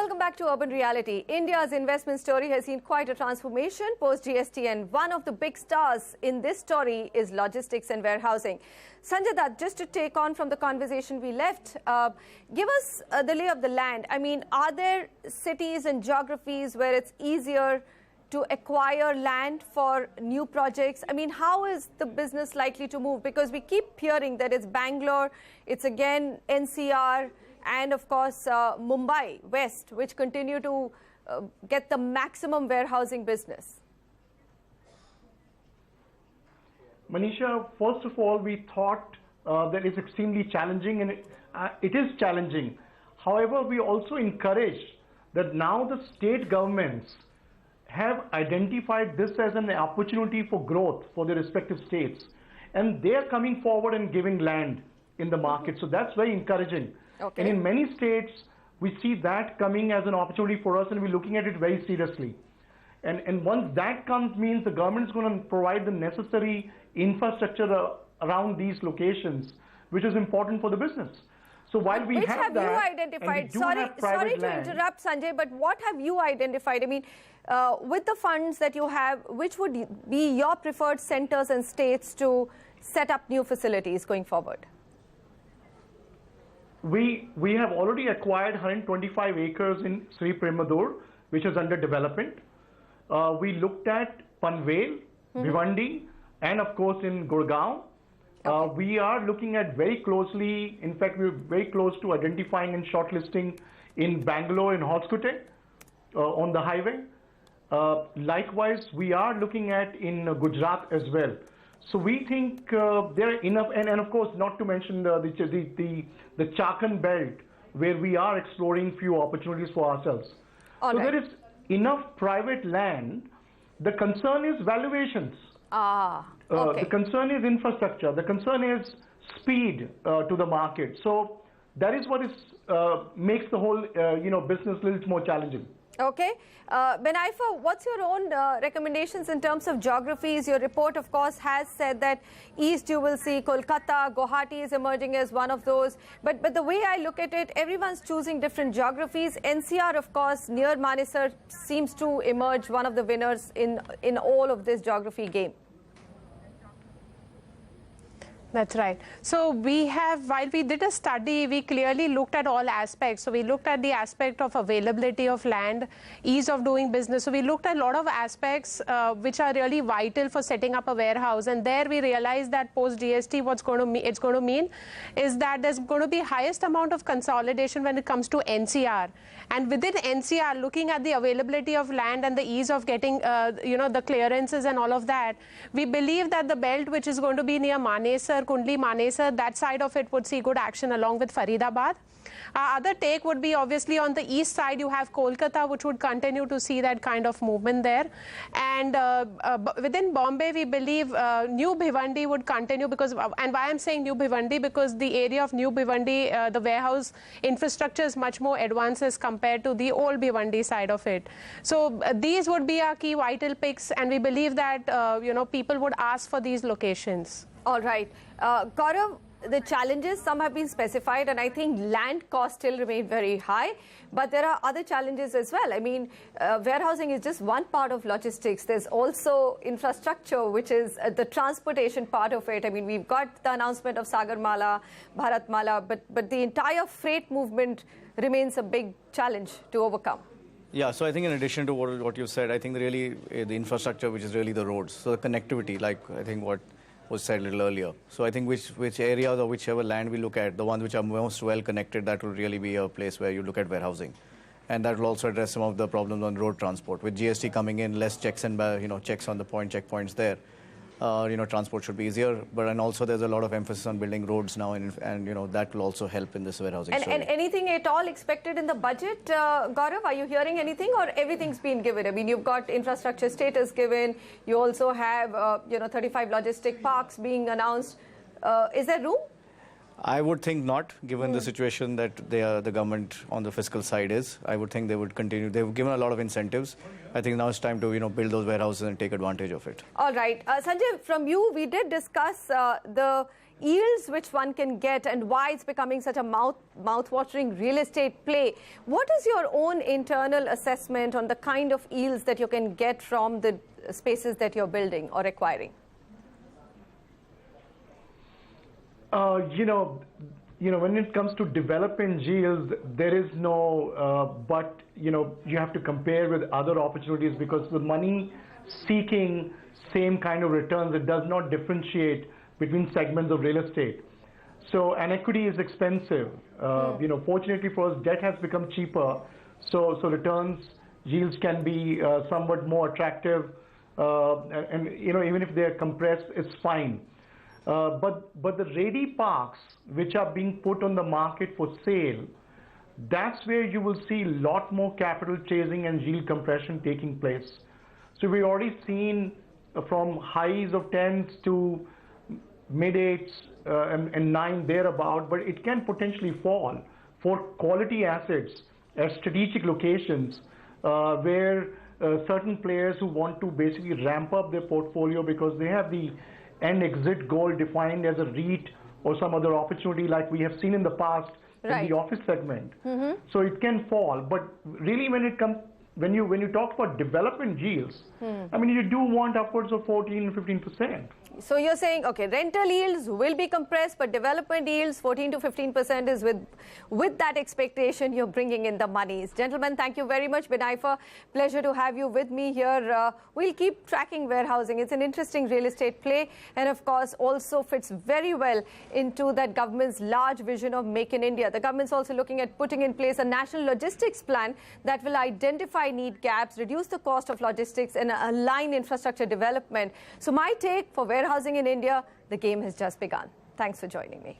Welcome back to Urban Reality. India's investment story has seen quite a transformation post-GST, and one of the big stars in this story is logistics and warehousing. Sanjay Dutt, just to take on from the conversation we left, give us the lay of the land. I mean, are there cities and geographies where it's easier to acquire land for new projects? I mean, how is the business likely to move? Because we keep hearing that it's Bangalore, it's again NCR, and of course Mumbai West, which continue to get the maximum warehousing business. Manisha, first of all, we thought that it's extremely challenging, and it is challenging. However, we also encourage that now the state governments have identified this as an opportunity for growth for their respective states, and they are coming forward and giving land in the market. So that's very encouraging. Okay. And in many states, we see that coming as an opportunity for us, and we're looking at it very seriously. And once that comes, means the government is going to provide the necessary infrastructure around these locations, which is important for the business. So while we have that, you identified? Sorry to interrupt, Sanjay, but what have you identified? I mean, with the funds that you have, which would be your preferred centers and states to set up new facilities going forward? We have already acquired 125 acres in Sri Perumbudur, which is under development. We looked at Panvel, Bhiwandi, and of course in Gurgaon. Okay. We are looking at very closely, in fact, we're very close to identifying and shortlisting in Bangalore and Hoskote on the highway. Likewise, we are looking at in Gujarat as well. So we think there are enough, and of course, not to mention the Chakan belt, where we are exploring few opportunities for ourselves. So there is enough private land. The concern is valuations. Okay. The concern is infrastructure. The concern is speed to the market. So that is what is makes the whole business a little more challenging. Okay. Benaifa, what's your own recommendations in terms of geographies? Your report, of course, has said that East you will see Kolkata, Guwahati is emerging as one of those. But the way I look at it, everyone's choosing different geographies. NCR, of course, near Manesar seems to emerge one of the winners in all of this geography game. That's right. So we have, while we did a study, we clearly looked at all aspects. So we looked at the aspect of availability of land, ease of doing business. So we looked at a lot of aspects which are really vital for setting up a warehouse. And there we realized that post GST, what's going to mean is that there's going to be highest amount of consolidation when it comes to NCR. And within NCR, looking at the availability of land and the ease of getting, the clearances and all of that, we believe that the belt which is going to be near Manesar, Kundli, Manesar, that side of it would see good action along with Faridabad. Other take would be obviously on the east side, you have Kolkata, which would continue to see that kind of movement there. And within Bombay, we believe New Bhiwandi would continue because, and why I'm saying New Bhiwandi, because the area of New Bhiwandi, the warehouse infrastructure is much more advanced as compared to the old Bhiwandi side of it. So these would be our key vital picks, and we believe that, people would ask for these locations. All right. Gaurav, the challenges, some have been specified, and I think land costs still remain very high, but there are other challenges as well. I mean, warehousing is just one part of logistics. There's also infrastructure, which is the transportation part of it. I mean, we've got the announcement of Sagarmala, Bharatmala, but the entire freight movement remains a big challenge to overcome. Yeah, so I think in addition to what you said, I think the infrastructure, which is really the roads, so the connectivity, like I think what was said a little earlier. So I think which areas or whichever land we look at, the ones which are most well connected, that will really be a place where you look at warehousing. And that will also address some of the problems on road transport. With GST coming in, less checks and checks on the checkpoints there. Transport should be easier, and also there's a lot of emphasis on building roads now, and that will also help in this warehousing. And anything at all expected in the budget, Gaurav? Are you hearing anything, or everything's been given? I mean, you've got infrastructure status given. You also have 35 logistic parks being announced. Is there room? I would think not, given the situation that the government on the fiscal side is. I would think they would continue. They've given a lot of incentives. I think now it's time to build those warehouses and take advantage of it. All right. Sanjay, from you, we did discuss the yields which one can get and why it's becoming such a mouth-watering real estate play. What is your own internal assessment on the kind of yields that you can get from the spaces that you're building or acquiring? When it comes to development yields, there is no, but you have to compare with other opportunities, because the money seeking same kind of returns, it does not differentiate between segments of real estate. So, and equity is expensive. Fortunately for us, debt has become cheaper. So returns, yields can be somewhat more attractive. And even if they're compressed, it's fine. But the ready parks, which are being put on the market for sale, that's where you will see a lot more capital chasing and yield compression taking place. So we've already seen from highs of 10s to mid 8s and 9 thereabout, but it can potentially fall for quality assets at strategic locations where certain players who want to basically ramp up their portfolio because they have the end exit goal defined as a REIT or some other opportunity like we have seen in the past in the office segment. So it can fall, but really when you talk about development yields, I mean, you do want upwards of 14, 15%. So you're saying, okay, rental yields will be compressed, but development yields 14 to 15% is with that expectation you're bringing in the monies. Gentlemen, thank you very much. Binaifa, pleasure to have you with me here. We'll keep tracking warehousing. It's an interesting real estate play, and of course also fits very well into that government's large vision of Make in India. The government's also looking at putting in place a national logistics plan that will identify need gaps, reduce the cost of logistics, and align infrastructure development. So my take for warehousing in India, the game has just begun. Thanks for joining me.